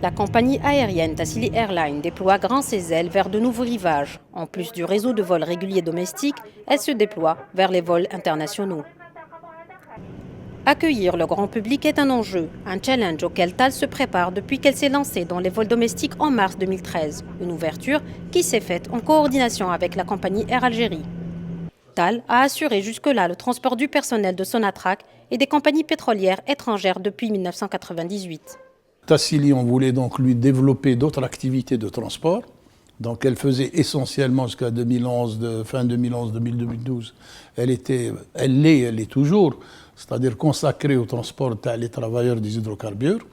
La compagnie aérienne Tassili Airlines déploie grand ses ailes vers de nouveaux rivages. En plus du réseau de vols réguliers domestiques, elle se déploie vers les vols internationaux. Accueillir le grand public est un enjeu, un challenge auquel TAL se prépare depuis qu'elle s'est lancée dans les vols domestiques en mars 2013. Une ouverture qui s'est faite en coordination avec la compagnie Air Algérie. TAL a assuré jusque-là le transport du personnel de Sonatrach et des compagnies pétrolières étrangères depuis 1998. Tassili, on voulait donc lui développer d'autres activités de transport. Donc elle faisait essentiellement jusqu'à 2011, fin 2011, 2012. Elle est toujours, c'est-à-dire consacrée au transport des travailleurs des hydrocarbures.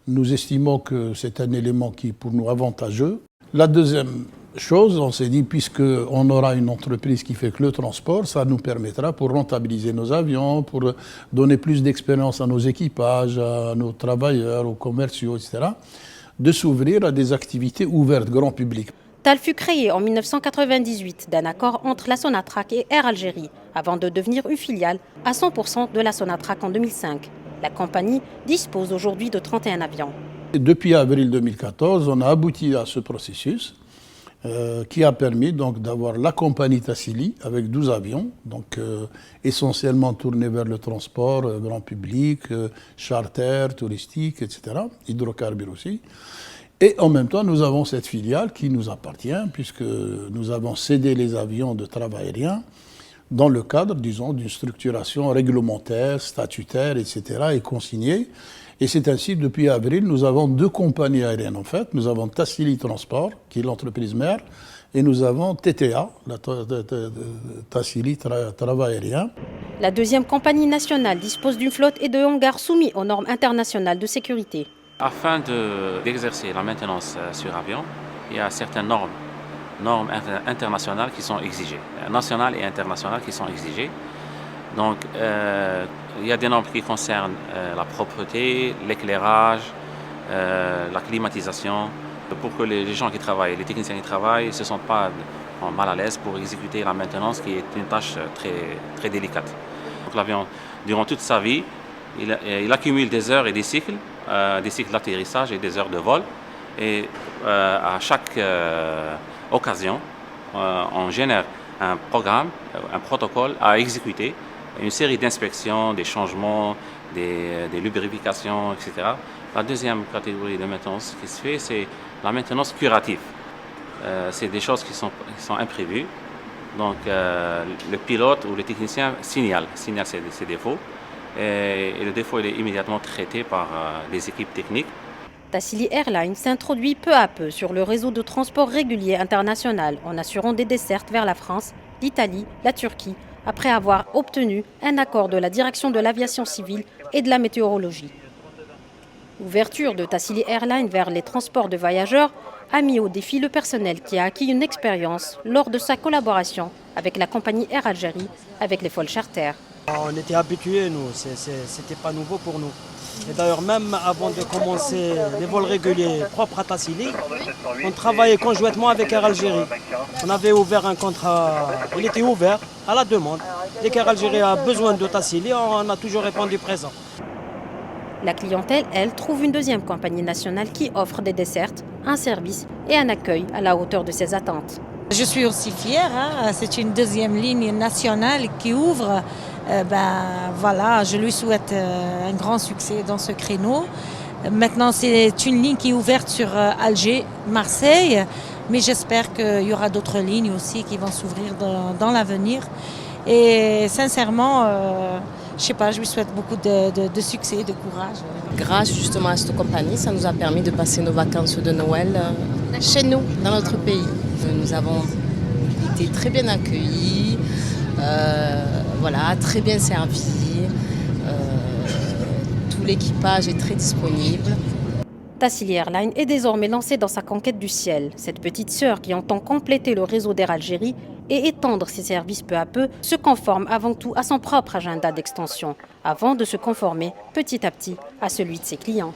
Nous estimons que c'est un élément qui est pour nous avantageux. La deuxième chose, on s'est dit, puisqu'on aura une entreprise qui fait que le transport, ça nous permettra pour rentabiliser nos avions, pour donner plus d'expérience à nos équipages, à nos travailleurs, aux commerciaux, etc., de s'ouvrir à des activités ouvertes grand public. TAL fut créé en 1998 d'un accord entre la Sonatrach et Air Algérie, avant de devenir une filiale à 100% de la Sonatrach en 2005. La compagnie dispose aujourd'hui de 31 avions. Depuis avril 2014, on a abouti à ce processus qui a permis donc d'avoir la compagnie Tassili avec 12 avions, donc essentiellement tournés vers le transport grand public, charter, touristique, etc., hydrocarbures aussi. Et en même temps, nous avons cette filiale qui nous appartient, puisque nous avons cédé les avions de travail aérien dans le cadre, disons, d'une structuration réglementaire, statutaire, etc., et consignée. Et c'est ainsi, depuis avril, nous avons deux compagnies aériennes, en fait. Nous avons Tassili Transport, qui est l'entreprise mère, et nous avons TTA, Tassili Travail Aérien. La deuxième compagnie nationale dispose d'une flotte et de hangars soumis aux normes internationales de sécurité. Afin d'exercer la maintenance sur avion, il y a certaines normes internationales qui sont exigées, nationales et internationales qui sont exigées. Donc, il y a des normes qui concernent la propreté, l'éclairage, la climatisation, pour que les gens qui travaillent, les techniciens qui travaillent, ne se sentent pas mal à l'aise pour exécuter la maintenance, qui est une tâche très délicate. Donc, l'avion, durant toute sa vie, il accumule des heures et des cycles d'atterrissage et des heures de vol. Et à chaque occasion, on génère un programme, un protocole à exécuter, une série d'inspections, des changements, des lubrifications, etc. La deuxième catégorie de maintenance qui se fait, c'est la maintenance curative. C'est des choses qui sont imprévues. Donc le pilote ou le technicien signale ses défauts. Et le défaut il est immédiatement traité par les équipes techniques. Tassili Airlines s'introduit peu à peu sur le réseau de transport régulier international en assurant des dessertes vers la France, l'Italie, la Turquie, après avoir obtenu un accord de la direction de l'aviation civile et de la météorologie. L'ouverture de Tassili Airlines vers les transports de voyageurs a mis au défi le personnel qui a acquis une expérience lors de sa collaboration avec la compagnie Air Algérie avec les vols charter. On était habitués, nous, c'était pas nouveau pour nous. Et d'ailleurs, même avant de commencer les vols réguliers propres à Tassili, on travaillait conjointement avec Air Algérie. On avait ouvert un contrat, il était ouvert à la demande. Dès qu'Air Algérie a besoin de Tassili, on a toujours répondu présent. La clientèle, elle, trouve une deuxième compagnie nationale qui offre des dessertes, un service et un accueil à la hauteur de ses attentes. Je suis aussi fière, c'est une deuxième ligne nationale qui ouvre. Voilà, je lui souhaite un grand succès dans ce créneau. Maintenant, c'est une ligne qui est ouverte sur Alger, Marseille, mais j'espère qu'il y aura d'autres lignes aussi qui vont s'ouvrir dans l'avenir. Et sincèrement, je lui souhaite beaucoup de succès, de courage. Grâce justement à cette compagnie, ça nous a permis de passer nos vacances de Noël chez nous, dans notre pays. Nous avons été très bien accueillis, très bien servis. Tout l'équipage est très disponible. Tassili Airlines est désormais lancée dans sa conquête du ciel. Cette petite sœur qui entend compléter le réseau d'Air Algérie et étendre ses services peu à peu se conforme avant tout à son propre agenda d'extension, avant de se conformer petit à petit à celui de ses clients.